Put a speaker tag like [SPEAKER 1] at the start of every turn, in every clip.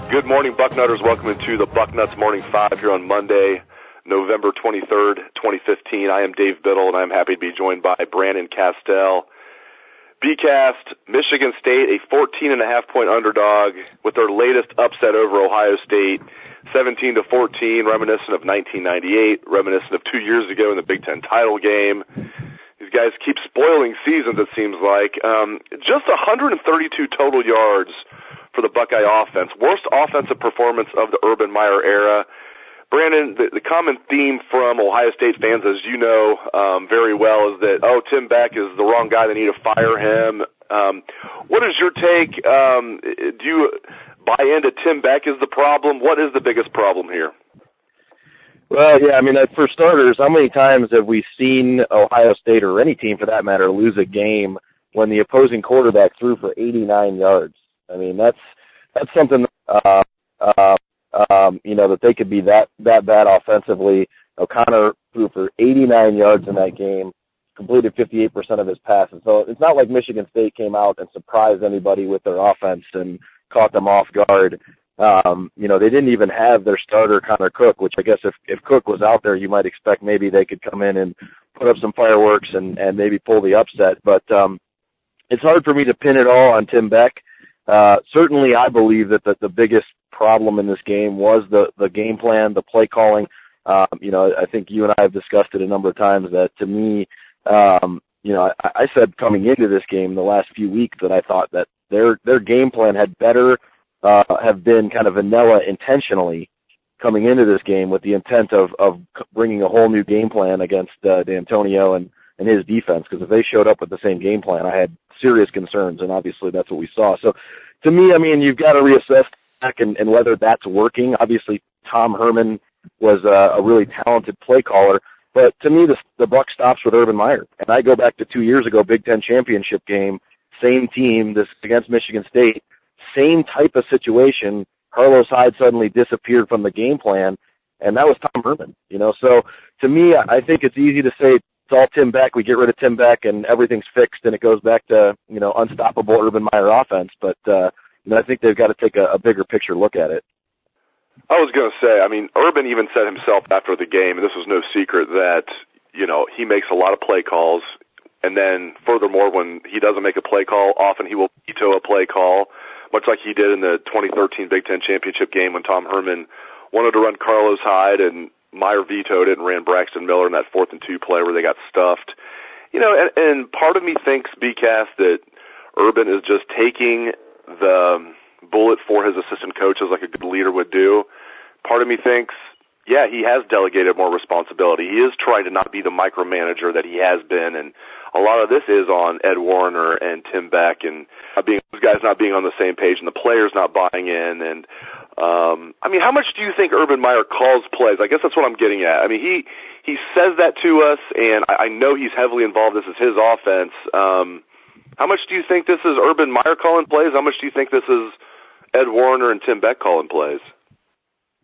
[SPEAKER 1] Good morning, Bucknutters. Welcome into the Bucknuts Morning 5 here on Monday, November 23rd, 2015. I am Dave Biddle, and I'm happy to be joined by Brandon Castel. BCast, Michigan State, a 14.5-point underdog with their latest upset over Ohio State, 17-14, reminiscent of 1998, reminiscent of 2 years ago in the Big Ten title game. These guys keep spoiling seasons, it seems like. Just 132 total yards for the Buckeye offense. Worst offensive performance of the Urban Meyer era. Brandon, the common theme from Ohio State fans, as you know very well, is that, Tim Beck is the wrong guy. They need to fire him. What is your take? Do you buy into Tim Beck is the problem? What is the biggest problem here?
[SPEAKER 2] Well, yeah, I mean, for starters, how many times have we seen Ohio State, or any team for that matter, lose a game when the opposing quarterback threw for 89 yards? I mean, that's something, that they could be that bad offensively. O'Connor threw for 89 yards in that game, completed 58% of his passes. So it's not like Michigan State came out and surprised anybody with their offense and caught them off guard. They didn't even have their starter, Connor Cook, which I guess if Cook was out there, you might expect maybe they could come in and put up some fireworks and maybe pull the upset. But it's hard for me to pin it all on Tim Beck. Certainly I believe that the biggest problem in this game was the game plan, the play calling. I think you and I have discussed it a number of times that, to me, I said coming into this game the last few weeks that I thought that their game plan had better have been kind of vanilla intentionally coming into this game with the intent of bringing a whole new game plan against D'Antonio and his defense, because if they showed up with the same game plan, I had serious concerns, and obviously that's what we saw. So to me, I mean, you've got to reassess back and whether that's working. Obviously, Tom Herman was a really talented play caller, but to me, the buck stops with Urban Meyer. And I go back to 2 years ago, Big Ten championship game, same team, this against Michigan State, same type of situation. Carlos Hyde suddenly disappeared from the game plan, and that was Tom Herman. So to me, I think it's easy to say it's all Tim Beck. We get rid of Tim Beck and everything's fixed, and it goes back to unstoppable Urban Meyer offense. But I think they've got to take a bigger picture look at it.
[SPEAKER 1] I was going to say, I mean, Urban even said himself after the game, and this was no secret, that he makes a lot of play calls, and then furthermore, when he doesn't make a play call, often he will veto a play call, much like he did in the 2013 Big Ten championship game when Tom Herman wanted to run Carlos Hyde and Meyer vetoed it and ran Braxton Miller in that 4th and 2 play where they got stuffed. And part of me thinks, BCast, that Urban is just taking the bullet for his assistant coaches like a good leader would do. Part of me thinks, yeah, he has delegated more responsibility. He is trying to not be the micromanager that he has been, and a lot of this is on Ed Warner and Tim Beck and those guys not being on the same page and the players not buying in. And how much do you think Urban Meyer calls plays? I guess that's what I'm getting at. I mean, he says that to us, and I know he's heavily involved. This is his offense. How much do you think this is Urban Meyer calling plays? How much do you think this is Ed Warner and Tim Beck calling plays?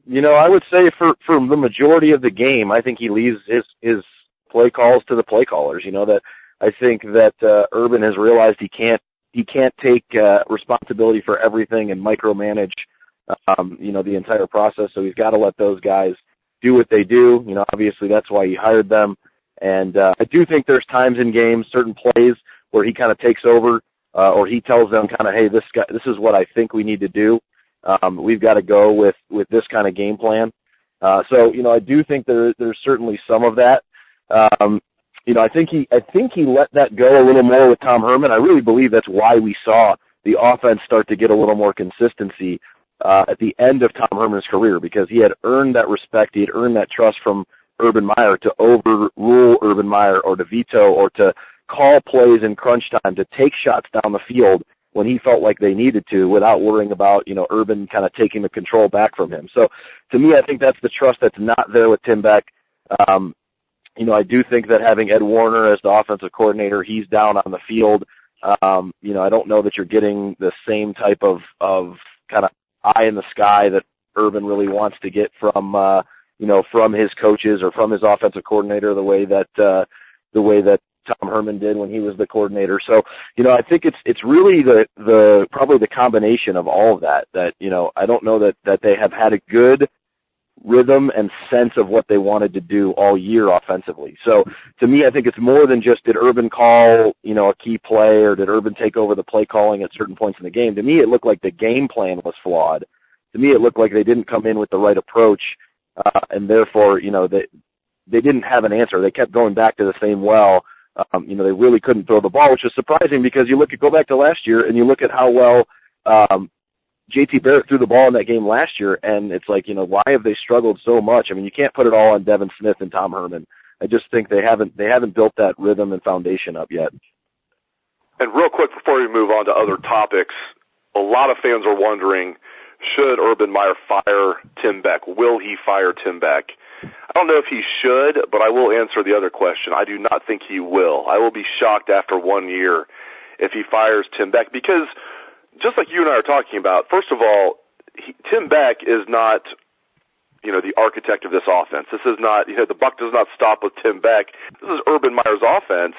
[SPEAKER 2] I would say for the majority of the game, I think he leaves his play calls to the play callers. That I think that Urban has realized he can't take responsibility for everything and micromanage the entire process. So he's got to let those guys do what they do. Obviously that's why he hired them. And I do think there's times in games, certain plays where he kind of takes over, or he tells them kind of, hey, this is what I think we need to do. We've got to go with this kind of game plan. So I do think there's certainly some of that. I think he let that go a little more with Tom Herman. I really believe that's why we saw the offense start to get a little more consistency at the end of Tom Herman's career, because he had earned that respect. He had earned that trust from Urban Meyer to overrule Urban Meyer or to veto or to call plays in crunch time, to take shots down the field when he felt like they needed to without worrying about, Urban kind of taking the control back from him. So to me, I think that's the trust that's not there with Tim Beck. I do think that having Ed Warner as the offensive coordinator, he's down on the field. I don't know that you're getting the same type of kind of eye in the sky that Urban really wants to get from his coaches or from his offensive coordinator the way that Tom Herman did when he was the coordinator. So, I think it's really the probably the combination of all of that, I don't know that they have had a good rhythm and sense of what they wanted to do all year offensively. So to me, I think it's more than just did Urban call, a key play, or did Urban take over the play calling at certain points in the game. To me, it looked like the game plan was flawed. To me, it looked like they didn't come in with the right approach, and therefore, they didn't have an answer. They kept going back to the same well. They really couldn't throw the ball, which is surprising because go back to last year and you look at how well JT Barrett threw the ball in that game last year, and it's like, why have they struggled so much? I mean, you can't put it all on Devin Smith and Tom Herman. I just think they haven't built that rhythm and foundation up yet.
[SPEAKER 1] And real quick before we move on to other topics, a lot of fans are wondering, should Urban Meyer fire Tim Beck? Will he fire Tim Beck? I don't know if he should, but I will answer the other question. I do not think he will. I will be shocked after 1 year if he fires Tim Beck because just like you and I are talking about, first of all, Tim Beck is not, the architect of this offense. This is not, the buck does not stop with Tim Beck. This is Urban Meyer's offense.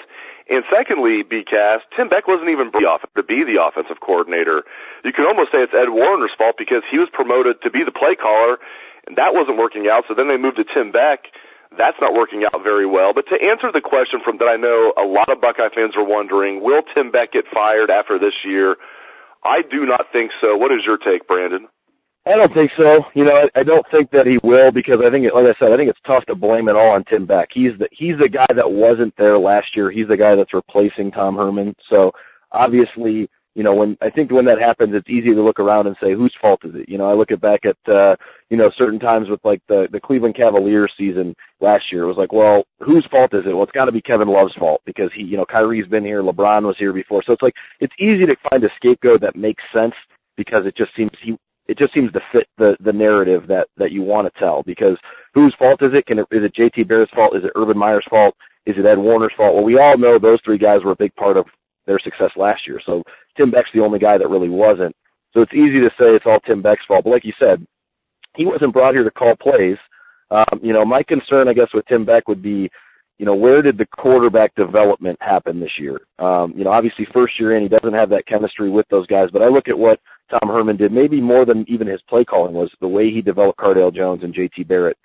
[SPEAKER 1] And secondly, BCast, Tim Beck wasn't even to be the offensive coordinator. You can almost say it's Ed Warner's fault because he was promoted to be the play caller, and that wasn't working out. So then they moved to Tim Beck. That's not working out very well. But to answer the question from that I know a lot of Buckeye fans are wondering, will Tim Beck get fired after this year? I do not think so. What is your take, Brandon?
[SPEAKER 2] I don't think so. I don't think that he will because I think, like I said, I think it's tough to blame it all on Tim Beck. He's the guy that wasn't there last year. He's the guy that's replacing Tom Herman. So obviously, when that happens, it's easy to look around and say, whose fault is it? I look back at, certain times with like the Cleveland Cavaliers season last year. It was like, well, whose fault is it? Well, it's got to be Kevin Love's fault because Kyrie's been here, LeBron was here before. So it's like, it's easy to find a scapegoat that makes sense because it just seems to fit the narrative that you want to tell. Because whose fault is it? Is it JT Barrett's fault? Is it Urban Meyer's fault? Is it Ed Warner's fault? Well, we all know those three guys were a big part of their success last year. So Tim Beck's the only guy that really wasn't. So it's easy to say it's all Tim Beck's fault. But like you said, he wasn't brought here to call plays. My concern, I guess, with Tim Beck would be, where did the quarterback development happen this year? Obviously first year in, he doesn't have that chemistry with those guys. But I look at what Tom Herman did, maybe more than even his play calling, was the way he developed Cardale Jones and JT Barrett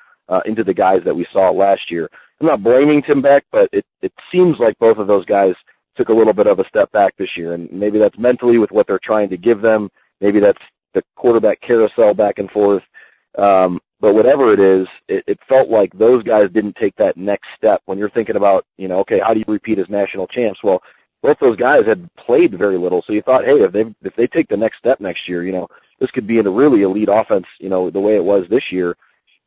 [SPEAKER 2] into the guys that we saw last year. I'm not blaming Tim Beck, but it seems like both of those guys took a little bit of a step back this year, and maybe that's mentally with what they're trying to give them. Maybe that's the quarterback carousel back and forth. But whatever it is, it felt like those guys didn't take that next step when you're thinking about, okay, how do you repeat as national champs? Well, both those guys had played very little, so you thought, hey, if they take the next step next year, this could be in a really elite offense, the way it was this year.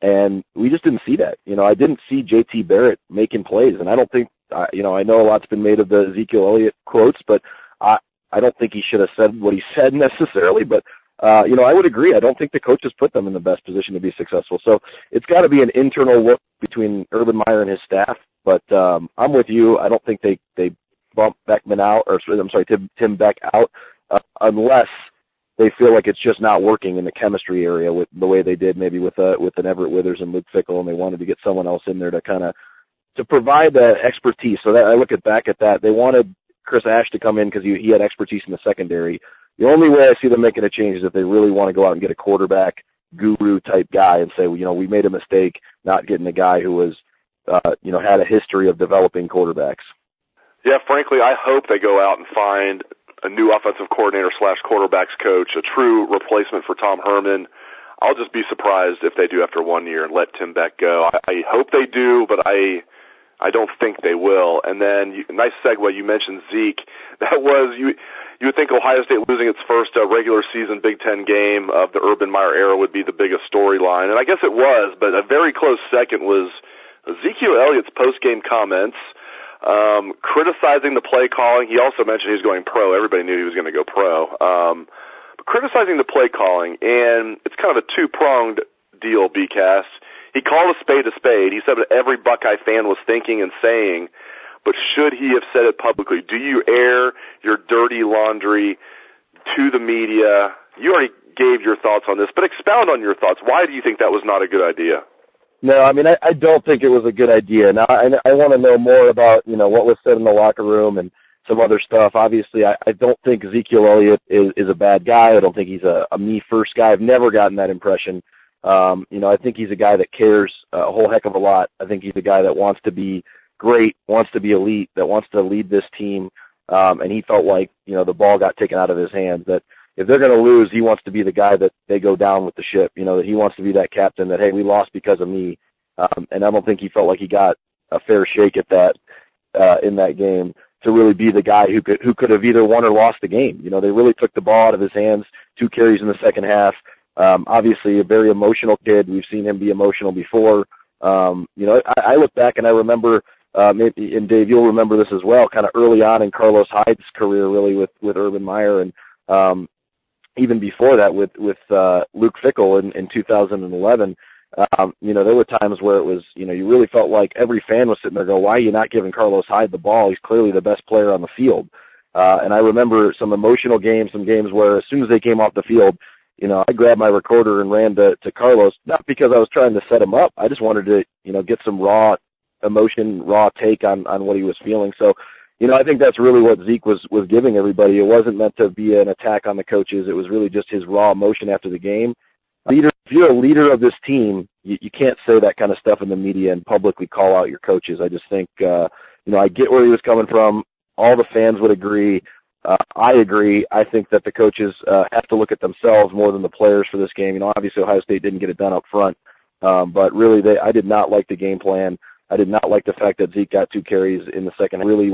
[SPEAKER 2] And we just didn't see that. I didn't see JT Barrett making plays, and I don't think, I know a lot's been made of the Ezekiel Elliott quotes, but I don't think he should have said what he said necessarily, but I would agree. I don't think the coaches put them in the best position to be successful. So it's got to be an internal look between Urban Meyer and his staff. But I'm with you. I don't think they bump Beckman out, or I'm sorry, Tim Beck out, unless they feel like it's just not working in the chemistry area with the way they did maybe with an Everett Withers and Luke Fickell, and they wanted to get someone else in there to provide the expertise. So that I look back at that. They wanted Chris Ash to come in because he had expertise in the secondary. The only way I see them making a change is if they really want to go out and get a quarterback guru type guy and say, we made a mistake not getting a guy who was, had a history of developing quarterbacks.
[SPEAKER 1] Yeah, frankly, I hope they go out and find a new offensive coordinator / quarterbacks coach, a true replacement for Tom Herman. I'll just be surprised if they do after 1 year and let Tim Beck go. I hope they do, but I don't think they will. And then, nice segue, you mentioned Zeke. That was, you would think Ohio State losing its first regular season Big Ten game of the Urban Meyer era would be the biggest storyline, and I guess it was, but a very close second was Ezekiel Elliott's post-game comments. criticizing the play calling. He also mentioned he was going pro. Everybody knew he was going to go pro. But criticizing the play calling, and it's kind of a two-pronged deal, BCast. He called a spade. He said what every Buckeye fan was thinking and saying, but should he have said it publicly? Do you air your dirty laundry to the media? You already gave your thoughts on this, but expound on your thoughts. Why do you think that was not a good idea?
[SPEAKER 2] No, I mean, I don't think it was a good idea. Now, I want to know more about, what was said in the locker room and some other stuff. Obviously, I don't think Ezekiel Elliott is a bad guy. I don't think he's a me-first guy. I've never gotten that impression. I think he's a guy that cares a whole heck of a lot. I think he's a guy that wants to be great, wants to be elite, that wants to lead this team, and he felt like, the ball got taken out of his hands, that if they're going to lose, he wants to be the guy that they go down with the ship, that he wants to be that captain that, hey, we lost because of me. And I don't think he felt like he got a fair shake at that in that game to really be the guy who could have either won or lost the game. They really took the ball out of his hands, 2 carries in the second half. Obviously a very emotional kid. We've seen him be emotional before. I look back and I remember, maybe, and Dave, you'll remember this as well, kind of early on in Carlos Hyde's career, really, with Urban Meyer, and even before that with Luke Fickell in 2011. There were times where it was, you really felt like every fan was sitting there going, why are you not giving Carlos Hyde the ball? He's clearly the best player on the field. And I remember some emotional games, some games where as soon as they came off the field, I grabbed my recorder and ran to Carlos, not because I was trying to set him up. I just wanted to, get some raw emotion, raw take on what he was feeling. So, I think that's really what Zeke was giving everybody. It wasn't meant to be an attack on the coaches. It was really just his raw emotion after the game. If you're a leader of this team, you can't say that kind of stuff in the media and publicly call out your coaches. I just think, I get where he was coming from. All the fans would agree. I agree. I think that the coaches have to look at themselves more than the players for this game. Obviously Ohio State didn't get it done up front, but really I did not like the game plan. I did not like the fact that Zeke got 2 carries in the second. Really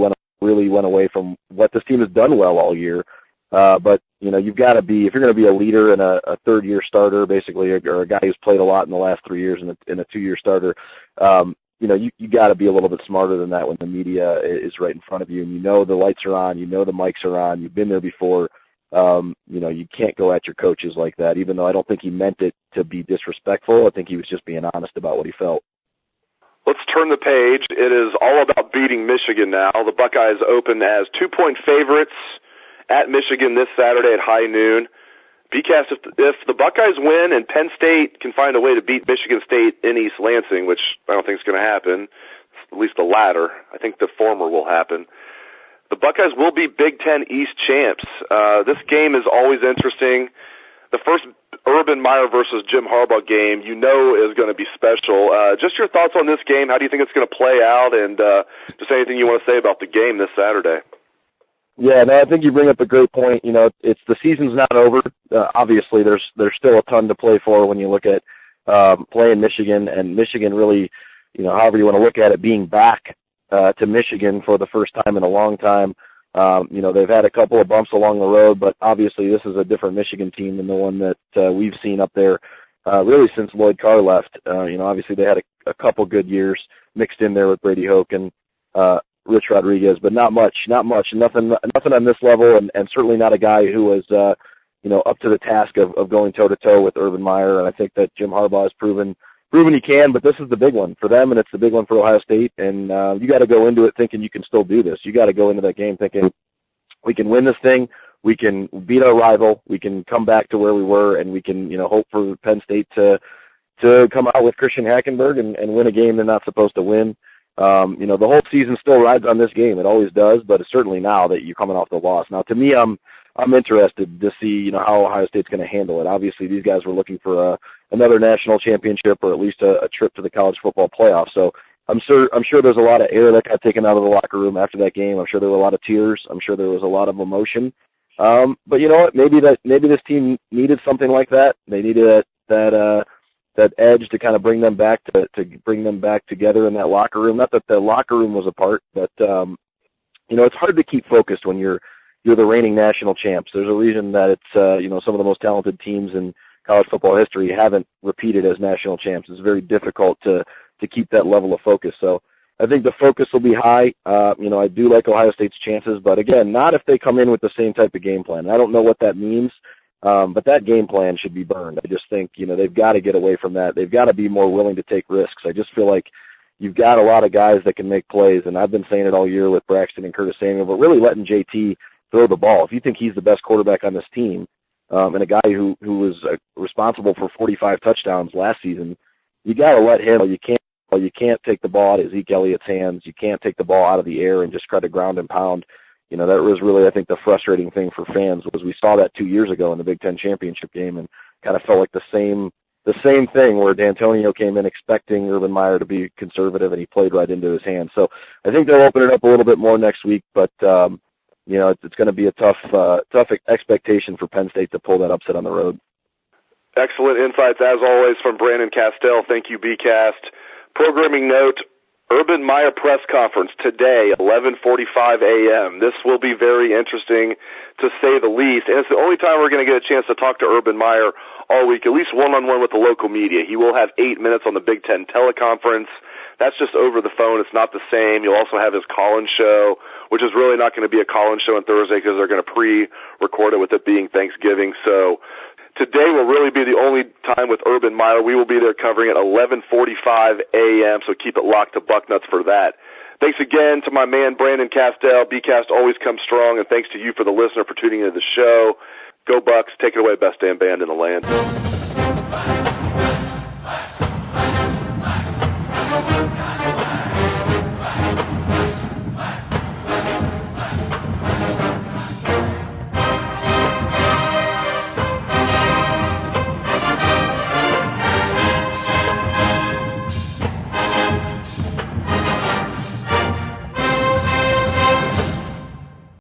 [SPEAKER 2] went away from what this team has done well all year. But you've got to be, if you're going to be a leader and a third-year starter, basically, or a guy who's played a lot in the last 3 years and a 2-year starter, you got to be a little bit smarter than that when the media is right in front of you, and the lights are on, the mics are on, you've been there before. You can't go at your coaches like that, even though I don't think he meant it to be disrespectful. I think he was just being honest about what he felt.
[SPEAKER 1] Let's turn the page. It is all about beating Michigan now. The Buckeyes open as 2-point favorites at Michigan this Saturday at high noon. BCast, if the Buckeyes win and Penn State can find a way to beat Michigan State in East Lansing, which I don't think is going to happen, at least the latter, I think the former will happen, the Buckeyes will be Big Ten East champs. This game is always interesting. The first Urban Meyer versus Jim Harbaugh game, is going to be special. Just your thoughts on this game. How do you think it's going to play out? And just anything you want to say about the game this Saturday.
[SPEAKER 2] Yeah, no, I think you bring up a great point. It's the season's not over. Obviously, there's still a ton to play for when you look at playing Michigan, and Michigan really, however you want to look at it, being back to Michigan for the first time in a long time. They've had a couple of bumps along the road, but obviously this is a different Michigan team than the one that we've seen up there really since Lloyd Carr left. Obviously they had a couple good years mixed in there with Brady Hoke and Rich Rodriguez, but not much, nothing on this level, and certainly not a guy who was, up to the task of going toe-to-toe with Urban Meyer, and I think that Jim Harbaugh has proven he can, but this is the big one for them, and it's the big one for Ohio State, and you got to go into it thinking you can still do this. You got to go into that game thinking we can win this thing, we can beat our rival, we can come back to where we were, and we can, hope for Penn State to come out with Christian Hackenberg and win a game they're not supposed to win. The whole season still rides on this game. It always does, but certainly now that you're coming off the loss. Now, to me, I'm interested to see, how Ohio State's going to handle it. Obviously, these guys were looking for another national championship or at least a trip to the college football playoff. So I'm sure there's a lot of air that got taken out of the locker room after that game. I'm sure there were a lot of tears. I'm sure there was a lot of emotion. But you know what? Maybe this team needed something like that. They needed that edge to kind of bring them back together in that locker room. Not that the locker room was apart, but it's hard to keep focused when you're the reigning national champs. There's a reason that it's some of the most talented teams in college football history haven't repeated as national champs. It's very difficult to keep that level of focus. So I think the focus will be high. I do like Ohio State's chances, but again, not if they come in with the same type of game plan. I don't know what that means, but that game plan should be burned. I just think, they've got to get away from that. They've got to be more willing to take risks. I just feel like you've got a lot of guys that can make plays, and I've been saying it all year with Braxton and Curtis Samuel, but really letting JT throw the ball. If you think he's the best quarterback on this team, and a guy who was responsible for 45 touchdowns last season, you got to let him. You can't take the ball out of Ezekiel Elliott's hands. You can't take the ball out of the air and just try to ground and pound. That was really, I think, the frustrating thing for fans was we saw that 2 years ago in the Big Ten championship game and kind of felt like the same thing where D'Antonio came in expecting Urban Meyer to be conservative and he played right into his hands. So I think they'll open it up a little bit more next week, but it's going to be a tough expectation for Penn State to pull that upset on the road.
[SPEAKER 1] Excellent insights, as always, from Brandon Castel. Thank you, BCast. Programming note, Urban Meyer press conference today, 11:45 a.m. This will be very interesting, to say the least, and it's the only time we're going to get a chance to talk to Urban Meyer all week, at least one-on-one with the local media. He will have 8 minutes on the Big Ten teleconference. That's just over the phone. It's not the same. You'll also have his call-in show, which is really not going to be a call-in show on Thursday because they're going to pre-record it with it being Thanksgiving. So today will really be the only time with Urban Meyer. We will be there covering at 11:45 a.m., so keep it locked to Bucknuts for that. Thanks again to my man Brandon Castel. BCast always comes strong, and thanks to you for the listener for tuning into the show. Go Bucks. Take it away, best damn band in the land.